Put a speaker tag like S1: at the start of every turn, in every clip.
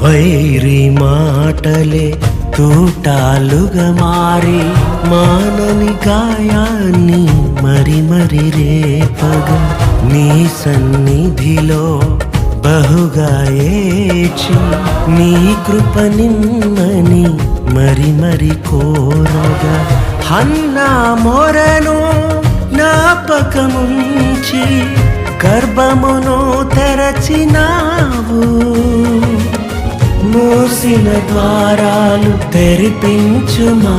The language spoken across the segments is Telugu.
S1: వైరి మాటలే తూటాలుగా మారి మానని గాయాన్ని మరి మరి రేపగా నీ సన్నిధిలో బహుగా ఏడ్చి నీ కృప నిమ్మని మరి మరి కోరగా హన్నా మొరను జ్ఞాపకముంచి గర్భమును తెరచినావు, మూసిన ద్వారాలు తెరిపించుమా,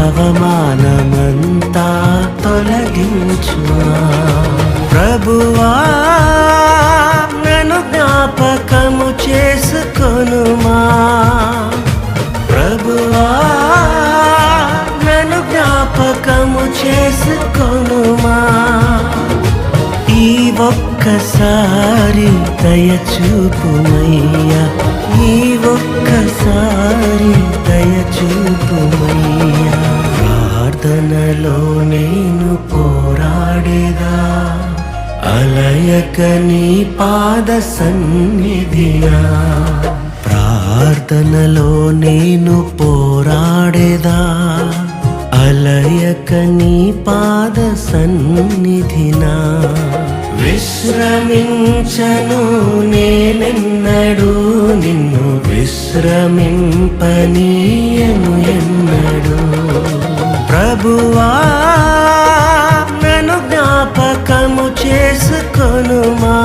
S1: అవమానమంతా తొలగించుమా. ప్రభువా నన్ను జ్ఞాపకము చేసుకొనుమా, ప్రభువా నన్ను జ్ఞాపకము చేసుకొనుమా. ఈ ఒక్కసారి దయచూపుమయ్యా, ఈ ఒక్కసారి దయచూపుమయ్యా. ప్రార్థనలో నేను పోరాడేదా, అలయక నీ పాద సన్నిధినా. ప్రార్థనలో నేను పోరాడేదా, అలయక నీ పాద సన్నిధినా. విశ్రమించను నేనెన్నడూ, నిన్ను విశ్రమింపనీయను ఎన్నడూ. ప్రభువా నన్ను జ్ఞాపకము చేసుకొనుమా,